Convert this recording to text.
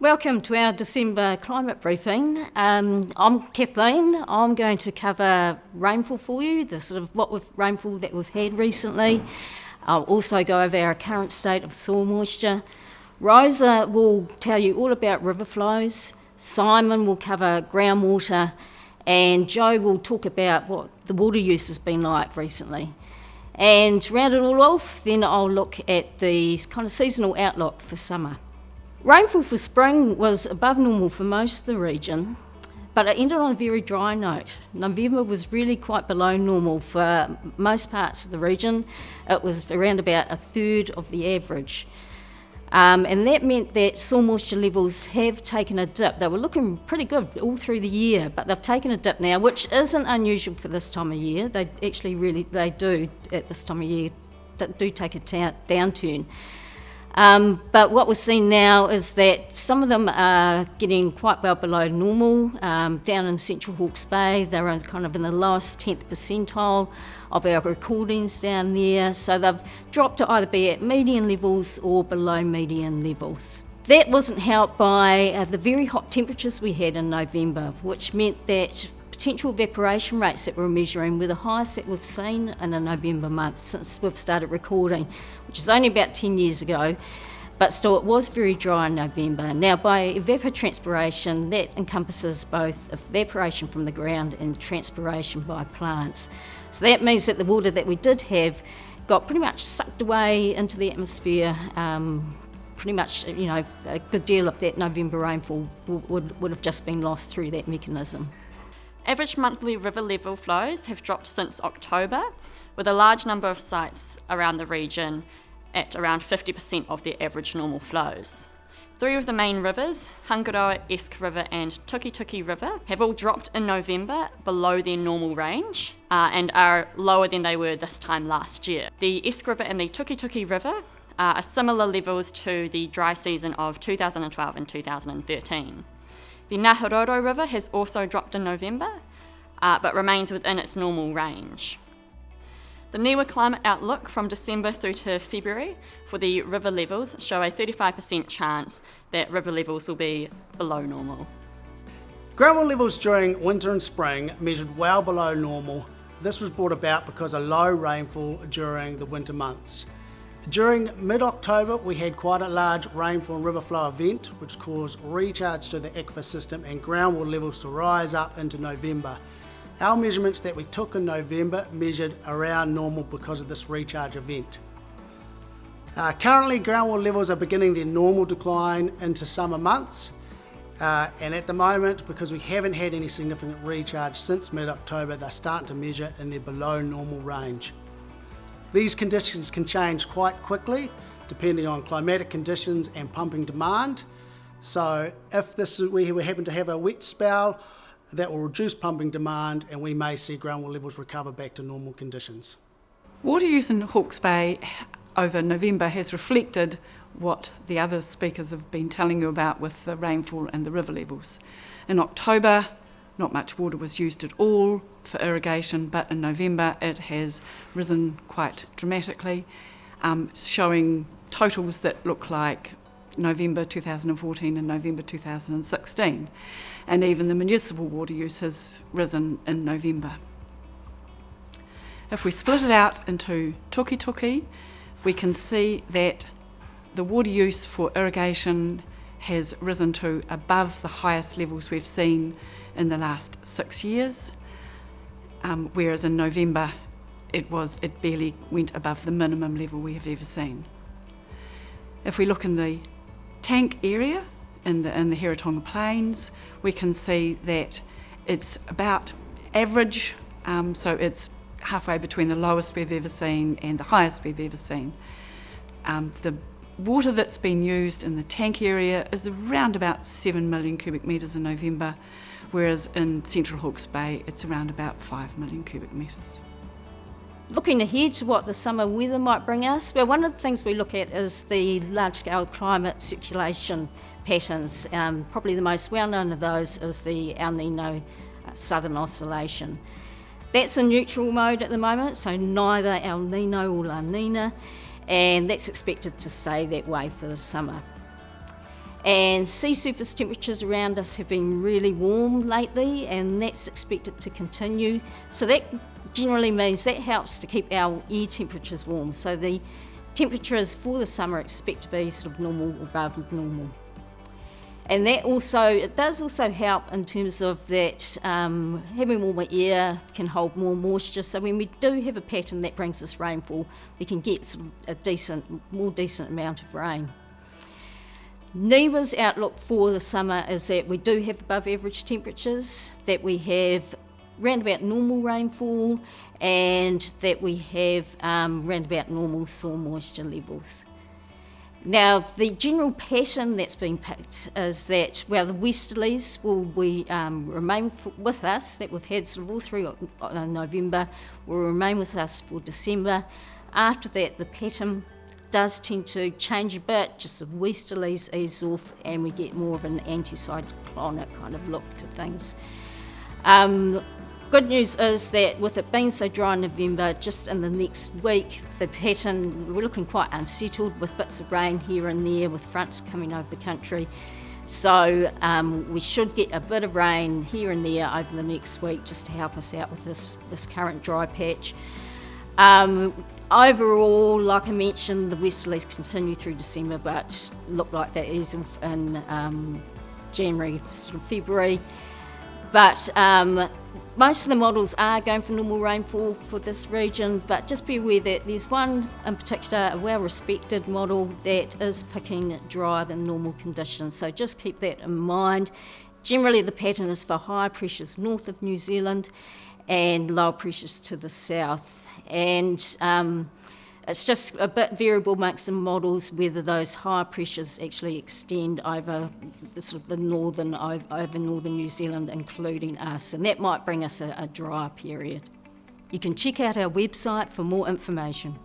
Welcome to our December climate briefing. I'm Kathleen. I'm going to cover rainfall for you, the sort of rainfall that we've had recently. I'll also go over our current state of soil moisture. Rosa will tell you all about river flows. Simon will cover groundwater, and Joe will talk about what the water use has been like recently. And to round it all off, then I'll look at the kind of seasonal outlook for summer. Rainfall for spring was above normal for most of the region, but it ended on a very dry note. November was really quite below normal for most parts of the region. It was around about a third of the average. And that meant that soil moisture levels have taken a dip. They were looking pretty good all through the year, but they've taken a dip now, which isn't unusual for this time of year. They do at this time of year, do take a downturn. But what we're seeing now is that some of them are getting quite well below normal. Down in Central Hawke's Bay, they're kind of in the lowest 10th percentile of our recordings down there. So they've dropped to either be at median levels or below median levels. That wasn't helped by the very hot temperatures we had in November, which meant that potential evaporation rates that we're measuring were the highest that we've seen in a November month since we've started recording, which is only about 10 years ago, but still it was very dry in November. Now by evapotranspiration, that encompasses both evaporation from the ground and transpiration by plants. So that means that the water that we did have got pretty much sucked away into the atmosphere. Pretty much, a good deal of that November rainfall would have just been lost through that mechanism. Average monthly river level flows have dropped since October, with a large number of sites around the region at around 50% of their average normal flows. Three of the main rivers, Hangaroa, Esk River and Tukituki River, have all dropped in November below their normal range and are lower than they were this time last year. The Esk River and the Tukituki River are similar levels to the dry season of 2012 and 2013. The Ngāhuroro River has also dropped in November, but remains within its normal range. The NIWA climate outlook from December through to February for the river levels show a 35% chance that river levels will be below normal. Groundwater levels during winter and spring measured well below normal. This was brought about because of low rainfall during the winter months. During mid-October, we had quite a large rainfall and river flow event which caused recharge to the aquifer system and groundwater levels to rise up into November. Our measurements that we took in November measured around normal because of this recharge event. Currently, groundwater levels are beginning their normal decline into summer months, and at the moment, because we haven't had any significant recharge since mid-October, they're starting to measure in their below normal range. These conditions can change quite quickly depending on climatic conditions and pumping demand. So if we happen to have a wet spell, that will reduce pumping demand and we may see groundwater levels recover back to normal conditions. Water use in Hawke's Bay over November has reflected what the other speakers have been telling you about with the rainfall and the river levels. In October, not much water was used at all for irrigation, but in November it has risen quite dramatically, showing totals that look like November 2014 and November 2016. And even the municipal water use has risen in November. If we split it out into Tukituki, we can see that the water use for irrigation has risen to above the highest levels we've seen in the last 6 years, whereas in November it barely went above the minimum level we have ever seen. If we look in the tank area in the Heritonga Plains, we can see that it's about average, so it's halfway between the lowest we've ever seen and the highest we've ever seen. The water that's been used in the tank area is around about 7 million cubic metres in November, whereas in Central Hawke's Bay it's around about 5 million cubic metres. Looking ahead to what the summer weather might bring us, well, one of the things we look at is the large-scale climate circulation patterns. Probably the most well-known of those is the El Nino Southern Oscillation. That's in neutral mode at the moment, so neither El Nino or La Nina, and that's expected to stay that way for the summer. And sea surface temperatures around us have been really warm lately, and that's expected to continue. So that generally means that helps to keep our air temperatures warm. So the temperatures for the summer expect to be sort of normal or above normal. And that also, it does also help in terms of that having warmer air can hold more moisture. So when we do have a pattern that brings us rainfall, we can get sort of a more decent amount of rain. NIWA's outlook for the summer is that we do have above average temperatures, that we have round about normal rainfall, and that we have round about normal soil moisture levels. Now, the general pattern that's been picked is that, well, the westerlies will remain with us, that we've had sort of all through November, will remain with us for December. After that, the pattern does tend to change a bit, just the westerlies ease off and we get more of an anticyclonic kind of look to things. Good news is that with it being so dry in November, just in the next week, the pattern, we're looking quite unsettled with bits of rain here and there with fronts coming over the country. So we should get a bit of rain here and there over the next week just to help us out with this current dry patch. Overall, like I mentioned, the westerlies continue through December, but look like they ease off in January, sort of February. But most of the models are going for normal rainfall for this region, but just be aware that there's one in particular, a well-respected model, that is picking drier than normal conditions. So just keep that in mind. Generally, the pattern is for higher pressures north of New Zealand and lower pressures to the south. And it's just a bit variable amongst the models whether those higher pressures actually extend over the northern New Zealand, including us, and that might bring us a drier period. You can check out our website for more information.